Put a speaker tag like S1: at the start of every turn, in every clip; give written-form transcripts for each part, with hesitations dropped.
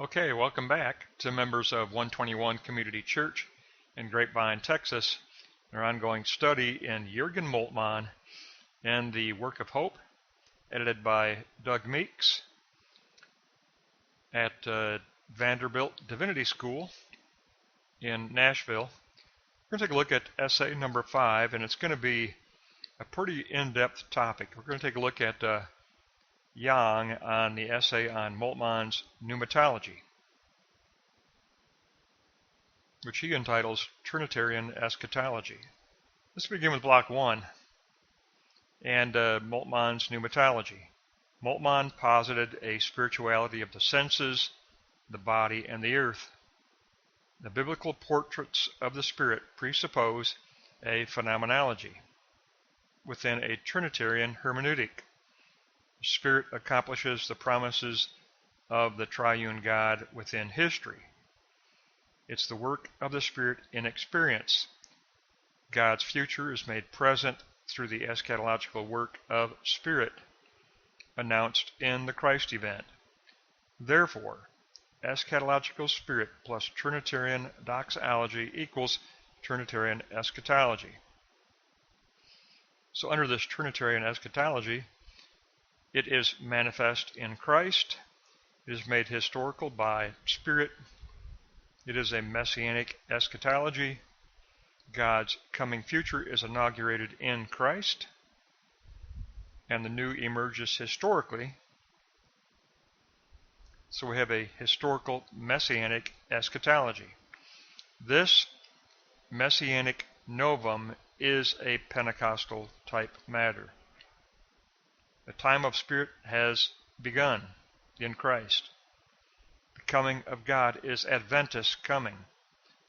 S1: Okay, welcome back to members of 121 Community Church in Grapevine, Texas, our ongoing study in Jürgen Moltmann and the Work of Hope, edited by Doug Meeks at Vanderbilt Divinity School in Nashville. We're going to take a look at essay number 5, and it's going to be a pretty in-depth topic. We're going to take a look at Yong on the essay on Moltmann's pneumatology, which he entitles Trinitarian Eschatology. Let's begin with block 1 and Moltmann's pneumatology. Moltmann posited a spirituality of the senses, the body, and the earth. The biblical portraits of the Spirit presuppose a phenomenology within a Trinitarian hermeneutic. The Spirit accomplishes the promises of the triune God within history. It's the work of the Spirit in experience. God's future is made present through the eschatological work of Spirit announced in the Christ event. Therefore, eschatological Spirit plus Trinitarian doxology equals Trinitarian eschatology. So under this Trinitarian eschatology, it is manifest in Christ, it is made historical by Spirit, it is a messianic eschatology, God's coming future is inaugurated in Christ, and the new emerges historically. So we have a historical messianic eschatology. This messianic novum is a Pentecostal type matter. The time of Spirit has begun in Christ. The coming of God is Adventist coming.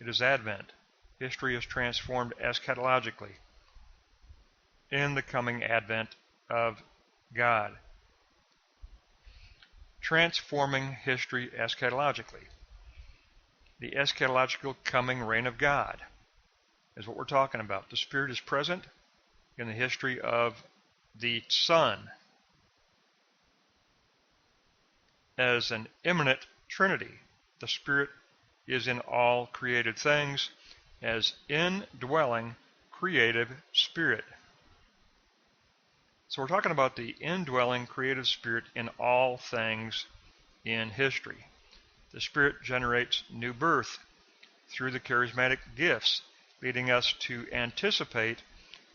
S1: It is Advent. History is transformed eschatologically in the coming Advent of God. Transforming history eschatologically. The eschatological coming reign of God is what we're talking about. The Spirit is present in the history of the Son as an immanent Trinity. The Spirit is in all created things as indwelling creative Spirit. So we're talking about the indwelling creative Spirit in all things in history. The Spirit generates new birth through the charismatic gifts, leading us to anticipate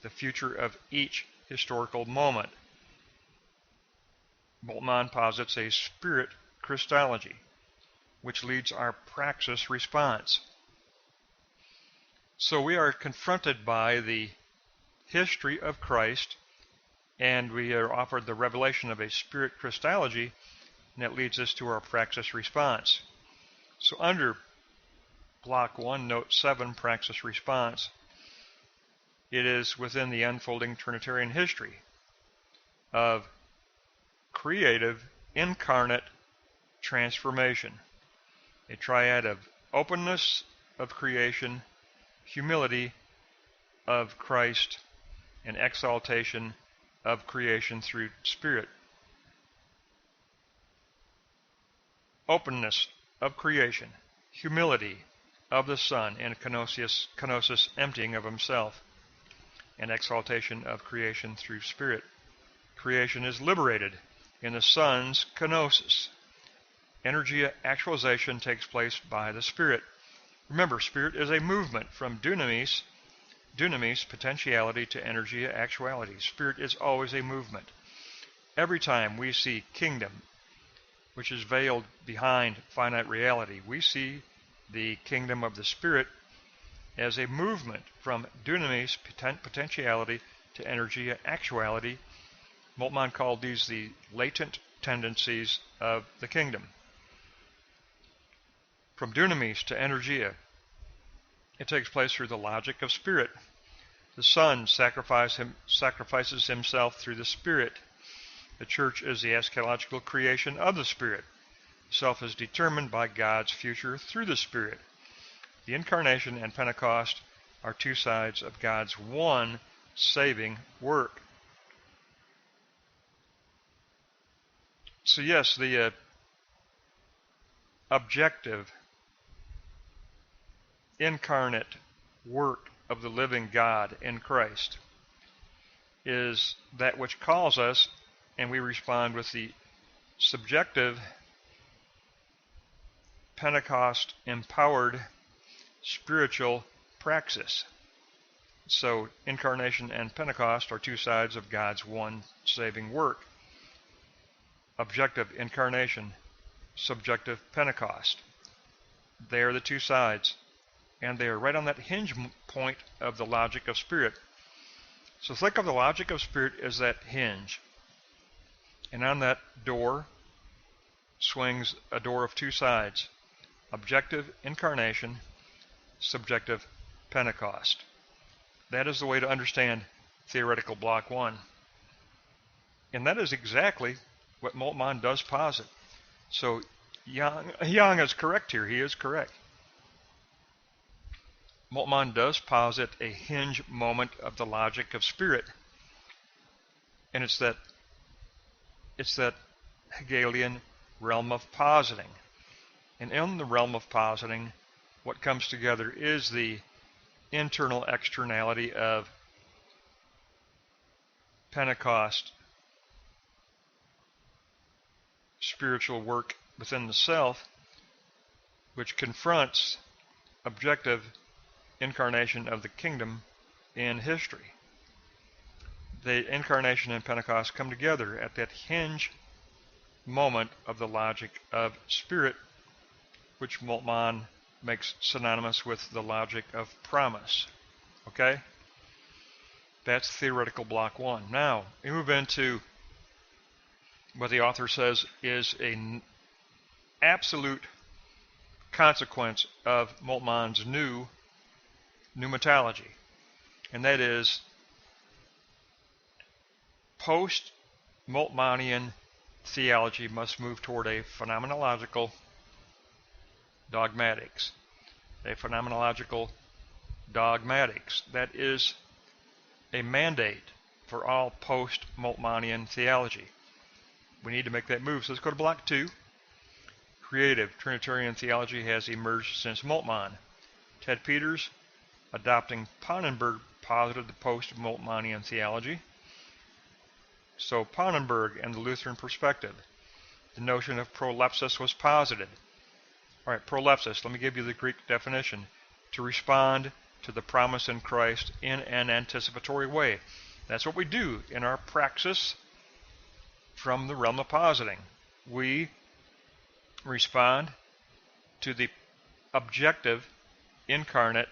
S1: the future of each historical moment. Moltmann posits a Spirit Christology, which leads our praxis response. So we are confronted by the history of Christ, and we are offered the revelation of a Spirit Christology, and that leads us to our praxis response. So under block 1, note 7, praxis response, it is within the unfolding Trinitarian history of creative, incarnate transformation, a triad of openness of creation, humility of Christ, and exaltation of creation through Spirit. Openness of creation, humility of the Son, and kenosis, emptying of himself, and exaltation of creation through Spirit. Creation is liberated in the Son's kenosis. Energy actualization takes place by the Spirit. Remember, Spirit is a movement from dunamis, potentiality, to energy actuality. Spirit is always a movement. Every time we see kingdom, which is veiled behind finite reality, we see the kingdom of the Spirit as a movement from dunamis, potentiality, to energy actuality. Moltmann called these the latent tendencies of the kingdom. From dunamis to energia, it takes place through the logic of Spirit. The Son sacrifices himself through the Spirit. The Church is the eschatological creation of the Spirit. Self is determined by God's future through the Spirit. The Incarnation and Pentecost are two sides of God's one saving work. So yes, the objective, incarnate work of the living God in Christ is that which calls us, and we respond with the subjective, Pentecost empowered spiritual praxis. So incarnation and Pentecost are two sides of God's one saving work. Objective incarnation, subjective Pentecost. They are the two sides, and they are right on that hinge point of the logic of spirit. So think of the logic of spirit as that hinge, and on that door swings a door of two sides: objective incarnation, subjective Pentecost. That is the way to understand theoretical block 1. And that is exactly what Moltmann does posit. So Yong is correct here. He is correct. Moltmann does posit a hinge moment of the logic of spirit. And it's that Hegelian realm of positing. And in the realm of positing, what comes together is the internal externality of Pentecost spiritual work within the self, which confronts objective incarnation of the kingdom in history. The incarnation and Pentecost come together at that hinge moment of the logic of spirit, which Moltmann makes synonymous with the logic of promise. Okay? That's theoretical block 1. Now, we move into what the author says is an absolute consequence of Moltmann's new pneumatology, and that is post-Moltmannian theology must move toward a phenomenological dogmatics. A phenomenological dogmatics. That is a mandate for all post-Moltmannian theology. We need to make that move. So let's go to block 2. Creative Trinitarian theology has emerged since Moltmann. Ted Peters, adopting Pannenberg, posited the post-Moltmannian theology. So Pannenberg and the Lutheran perspective. The notion of prolepsis was posited. All right, prolepsis, let me give you the Greek definition. To respond to the promise in Christ in an anticipatory way. That's what we do in our praxis from the realm of positing. We respond to the objective, incarnate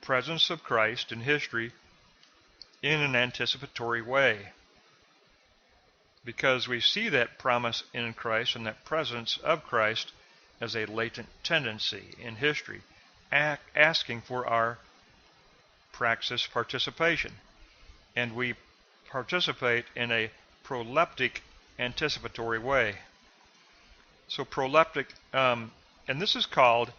S1: presence of Christ in history in an anticipatory way. Because we see that promise in Christ and that presence of Christ as a latent tendency in history, asking for our praxis participation. And we participate in a proleptic anticipatory way. So proleptic, and this is called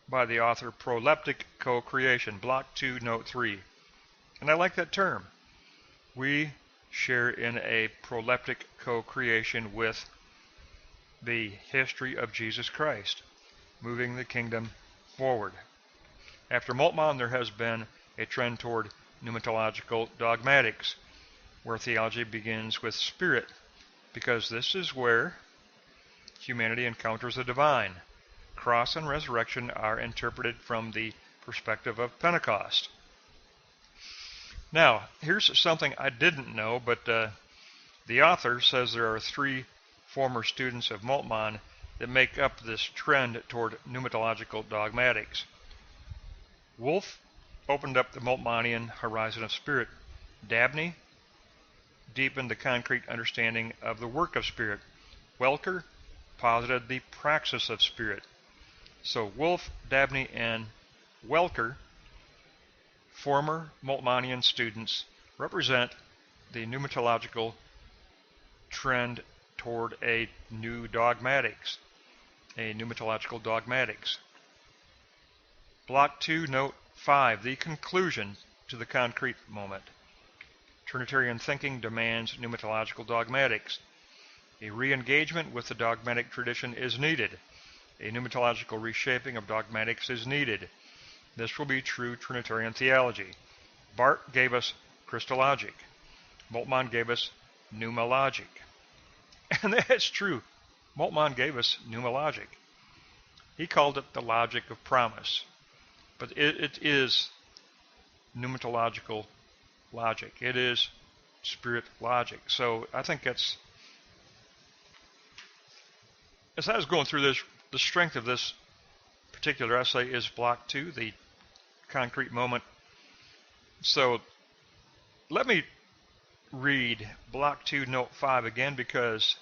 S1: by the author proleptic co-creation, block 2, note 3. And I like that term. We share in a proleptic co-creation with the history of Jesus Christ, moving the kingdom forward. After Moltmann, there has been a trend toward pneumatological dogmatics, where theology begins with spirit, because this is where humanity encounters the divine. Cross and resurrection are interpreted from the perspective of Pentecost. Now, here's something I didn't know, but the author says there are 3 former students of Moltmann that make up this trend toward pneumatological dogmatics. Wolff opened up the Moltmannian horizon of spirit. Dabney deepened the concrete understanding of the work of spirit. Welker posited the praxis of spirit. So Wolff, Dabney, and Welker, former Moltmannian students, represent the pneumatological trend toward a new dogmatics, a pneumatological dogmatics. Block 2, note 5, the conclusion to the concrete moment. Trinitarian thinking demands pneumatological dogmatics. A re-engagement with the dogmatic tradition is needed. A pneumatological reshaping of dogmatics is needed. This will be true Trinitarian theology. Barth gave us Christologic. Moltmann gave us pneumologic. And that's true. Moltmann gave us pneumologic. He called it the logic of promise. But it is pneumatological logic. It is spirit logic. So I think that's, as I was going through this, the strength of this particular essay is block 2, the concrete moment. So let me read block 2, note 5 again, because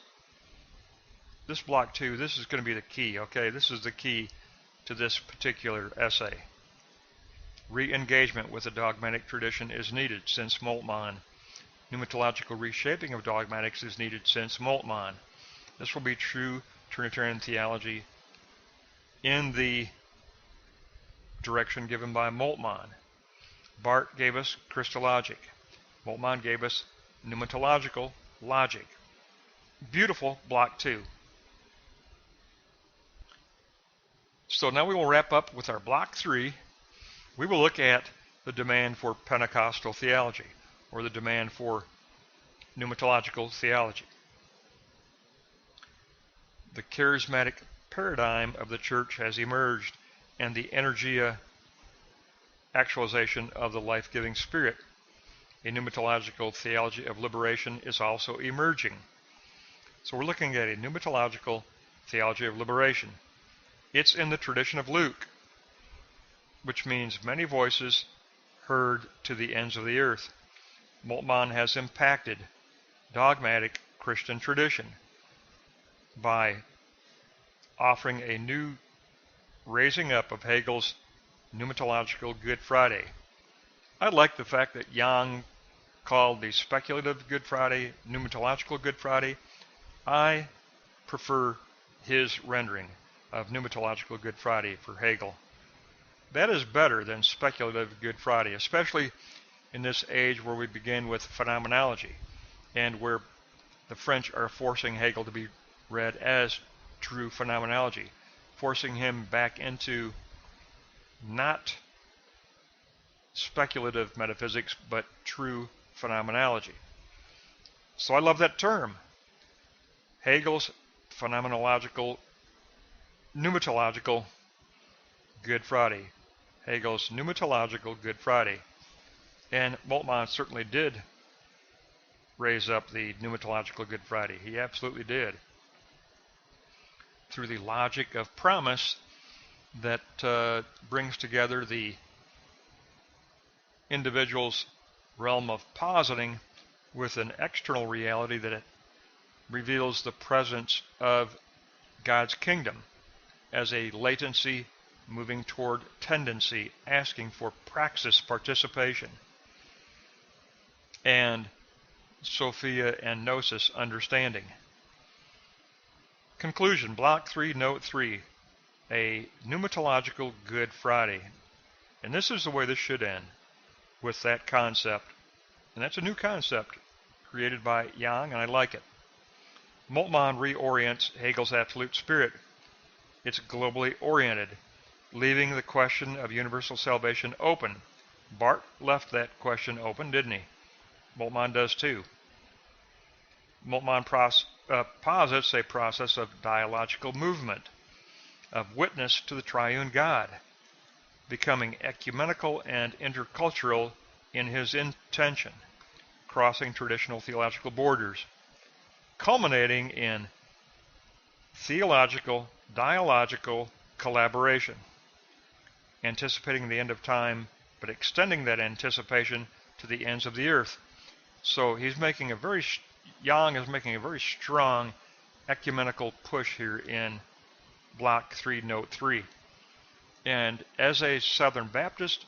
S1: this block 2, this is going to be the key, okay? This is the key to this particular essay. Re-engagement with the dogmatic tradition is needed since Moltmann. Pneumatological reshaping of dogmatics is needed since Moltmann. This will be true Trinitarian theology in the direction given by Moltmann. Barth gave us Christologic. Moltmann gave us pneumatological logic. Beautiful block 2. So now we will wrap up with our block 3. We will look at the demand for Pentecostal theology, or the demand for pneumatological theology. The charismatic paradigm of the church has emerged, and the energia actualization of the life-giving spirit. A pneumatological theology of liberation is also emerging. So we're looking at a pneumatological theology of liberation. It's in the tradition of Luke, which means many voices heard to the ends of the earth. Moltmann has impacted dogmatic Christian tradition by offering a new raising up of Hegel's pneumatological Good Friday. I like the fact that Yong called the speculative Good Friday pneumatological Good Friday. I prefer his rendering of pneumatological Good Friday for Hegel. That is better than speculative Good Friday, especially in this age where we begin with phenomenology and where the French are forcing Hegel to be read as true phenomenology, forcing him back into not speculative metaphysics but true phenomenology. So I love that term. Hegel's phenomenological pneumatological Good Friday. Hegel's pneumatological Good Friday. And Moltmann certainly did raise up the pneumatological Good Friday. He absolutely did. Through the logic of promise that brings together the individual's realm of positing with an external reality that it reveals the presence of God's kingdom as a latency moving toward tendency, asking for praxis participation, and Sophia and Gnosis understanding. Conclusion, block 3, note 3, a pneumatological Good Friday. And this is the way this should end, with that concept. And that's a new concept created by Yong, and I like it. Moltmann reorients Hegel's absolute spirit. It's globally oriented, leaving the question of universal salvation open. Barth left that question open, didn't he? Moltmann does too. Moltmann posits a process of dialogical movement, of witness to the triune God, becoming ecumenical and intercultural in his intention, crossing traditional theological borders, culminating in theological, dialogical collaboration, anticipating the end of time, but extending that anticipation to the ends of the earth. So he's making a very, Yong is making a very strong ecumenical push here in block 3, note 3. And as a Southern Baptist,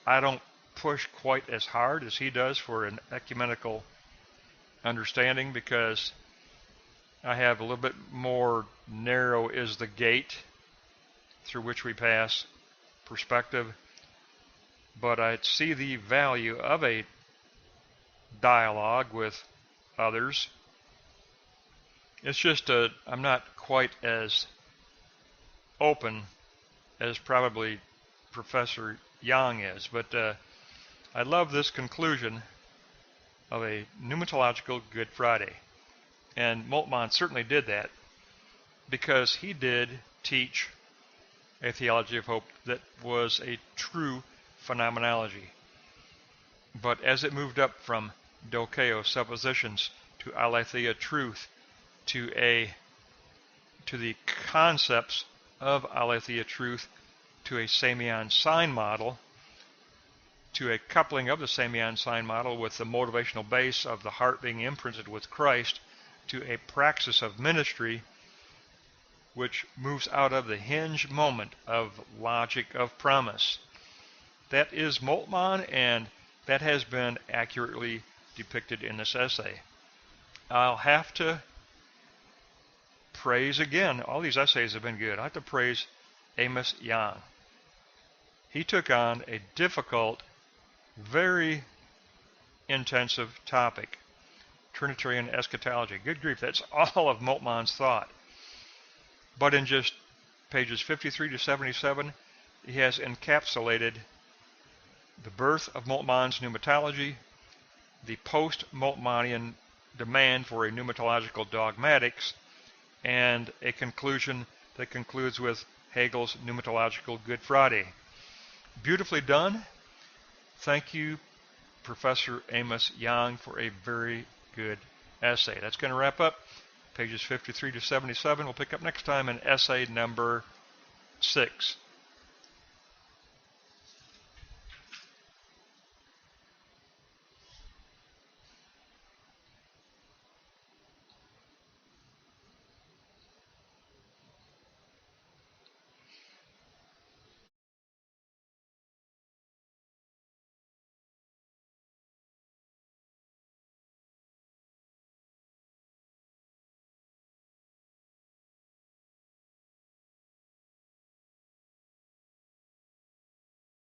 S1: I don't push quite as hard as he does for an ecumenical understanding, because I have a little bit more narrow is the gate through which we pass perspective, but I see the value of a dialogue with others It's just I'm not quite as open as probably Professor Yong is, but I love this conclusion of a pneumatological Good Friday. And Moltmann certainly did that because he did teach a theology of hope that was a true phenomenology. But as it moved up from dokeo suppositions to aletheia truth to the concepts of aletheia truth to a Samian sign model, to a coupling of the Samian sign model with the motivational base of the heart being imprinted with Christ, to a praxis of ministry which moves out of the hinge moment of logic of promise. That is Moltmann, and that has been accurately depicted in this essay. I'll have to praise again, all these essays have been good. I have to praise Amos Yong. He took on a difficult, very intensive topic, Trinitarian eschatology. Good grief, that's all of Moltmann's thought. But in just pages 53 to 77, he has encapsulated the birth of Moltmann's pneumatology, the post-Moltmannian demand for a pneumatological dogmatics, and a conclusion that concludes with Hegel's pneumatological Good Friday. Beautifully done. Thank you, Professor Amos Yong, for a very good essay. That's going to wrap up pages 53 to 77. We'll pick up next time in essay number 6.